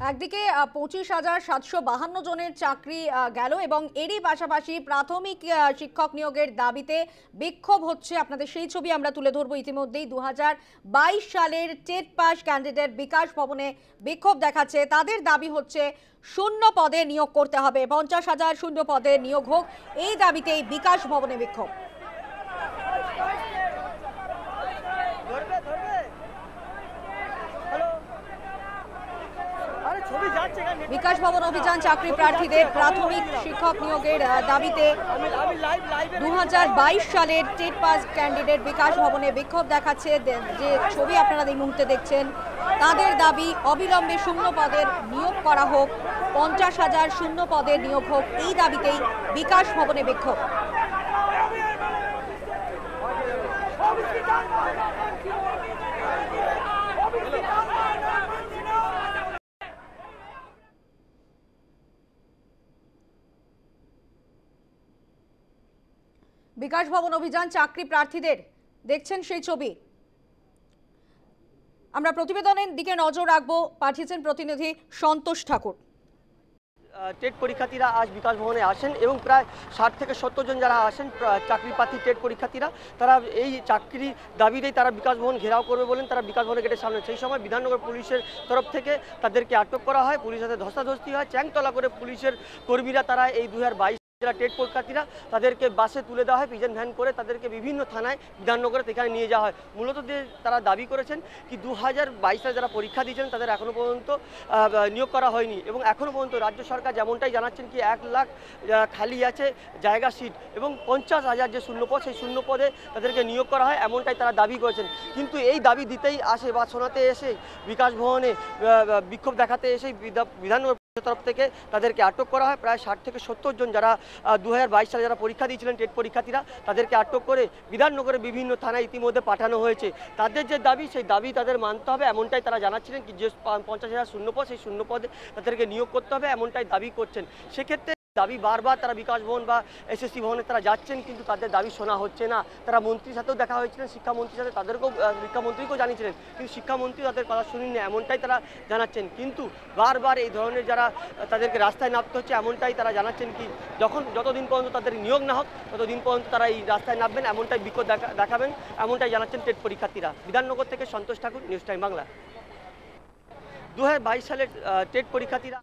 একদিকে ২৫,৭৫২ জনের চাকরি গেল এবং এরই পাশাপাশি প্রাথমিক শিক্ষক নিয়োগের দাবিতে বিক্ষোভ হচ্ছে। আপনাদের সেই ছবি আমরা তুলে ধরবো। ইতিমধ্যেই ২০২২ সালের টেট পাস ক্যান্ডিডেট বিকাশ ভবনে বিক্ষোভ দেখাচ্ছে। তাদের দাবি হচ্ছে শূন্য পদে নিয়োগ করতে হবে, ৫০,০০০ শূন্য পদে নিয়োগ হোক, এই দাবিতেই বিকাশ ভবনে বিক্ষোভ। বিকাশ ভবন অভিযান চাকরি প্রার্থীদের প্রাথমিক শিক্ষক নিয়োগের দাবিতে ২০২২ সালের টেট পাস ক্যান্ডিডেট বিকাশ ভবনে বিক্ষোভ দেখাচ্ছে। যে ছবি আপনারা এই মুহূর্তে দেখছেন, তাদের দাবি অবিলম্বে শূন্য পদের নিয়োগ করা হোক, ৫০,০০০ শূন্য পদের নিয়োগ হোক, এই দাবিতেই বিকাশ ভবনে বিক্ষোভ। বিকাশ ভবন অভিযান চাকরি প্রার্থীদের দেখছেন সেই ছবি। আমরা প্রতিবেদনের দিকে নজর রাখবো, পাঠিয়েছেন প্রতিনিধি সন্তোষ ঠাকুর। টেট পরীক্ষার্থীরা আজ বিকাশ ভবনে আসেন এবং প্রায় ৬০ থেকে ৭০ জন যারা আসেন চাকরি প্রার্থী টেট পরীক্ষার্থীরা, তারা এই চাকরি দাবিতেই তারা বিকাশ ভবন ঘেরাও করবে বলেন তারা বিকাশ ভবনের গেটের সামনে। সেই সময় বিধাননগর পুলিশের তরফ থেকে তাদেরকে আটক করা হয়, পুলিশের সাথে ধস্তাধস্তি হয়, চ্যাংতলা করে পুলিশের কর্মীরা তারা এই ২০২২ যারা টেট পরীক্ষার্থীরা তাদেরকে বাসে তুলে দেওয়া হয়, প্রিজন ভ্যান করে তাদেরকে বিভিন্ন থানায় বিধাননগরে সেখানে নিয়ে যাওয়া হয়। মূলত তারা দাবি করেছেন কি ২০২২ সালে যারা পরীক্ষা দিয়েছেন তাদের এখনও পর্যন্ত নিয়োগ করা হয়নি এবং এখনও পর্যন্ত রাজ্য সরকার যেমনটাই জানাচ্ছেন কি ১ লাখ খালি আছে জায়গা সিট এবং ৫০,০০০ যে শূন্য পদ সেই শূন্য পদে তাদেরকে নিয়োগ করা হয়, এমনটাই তারা দাবি করেছেন। কিন্তু এই দাবি দিতেই আসে বা শোনাতে এসে বিকাশ ভবনে বিক্ষোভ দেখাতে এসে বিধাননগর তরফ থেকে তাদেরকে আটক করা হয়। প্রায় ৬০ থেকে ৭০ জন যারা ২০২২ সালে যারা পরীক্ষা দিয়েছিলেন টেট পরীক্ষার্থীরা তাদেরকে আটক করে বিধাননগরে বিভিন্ন থানায় ইতিমধ্যে পাঠানো হয়েছে। তাদের যে দাবি সেই দাবি তাদের মানতে হবে, এমনটাই তারা জানাচ্ছিলেন কি যে ৫০,০০০ শূন্যপদ সেই শূন্যপদে তাদেরকে নিয়োগ করতে হবে, এমনটাই দাবি করছেন। সেক্ষেত্রে দাবি বারবার তারা বিকাশ ভবন বা এসএসসি ভবনে তারা যাচ্ছেন, কিন্তু তাদের দাবি শোনা হচ্ছে না। তারা মন্ত্রীর সাথেও দেখা হয়েছিলেন, শিক্ষামন্ত্রীর সাথে, তাদেরকেও শিক্ষামন্ত্রীকেও জানিয়েছিলেন, কিন্তু শিক্ষামন্ত্রী তাদের কথা শুনিনি, এমনটাই তারা জানাচ্ছেন। কিন্তু বারবার এই ধরনের যারা তাদেরকে রাস্তায় নামতে হচ্ছে, এমনটাই তারা জানাচ্ছেন কি যতদিন পর্যন্ত তাদের নিয়োগ না হোক ততদিন পর্যন্ত তারা এই রাস্তায় নামবেন, এমনটাই বিক্ষোভ দেখাবেন, এমনটাই জানাচ্ছেন টেট পরীক্ষার্থীরা। বিধাননগর থেকে সন্তোষ ঠাকুর, নিউজ টাইম বাংলা। ২০২২ সালের টেট পরীক্ষার্থীরা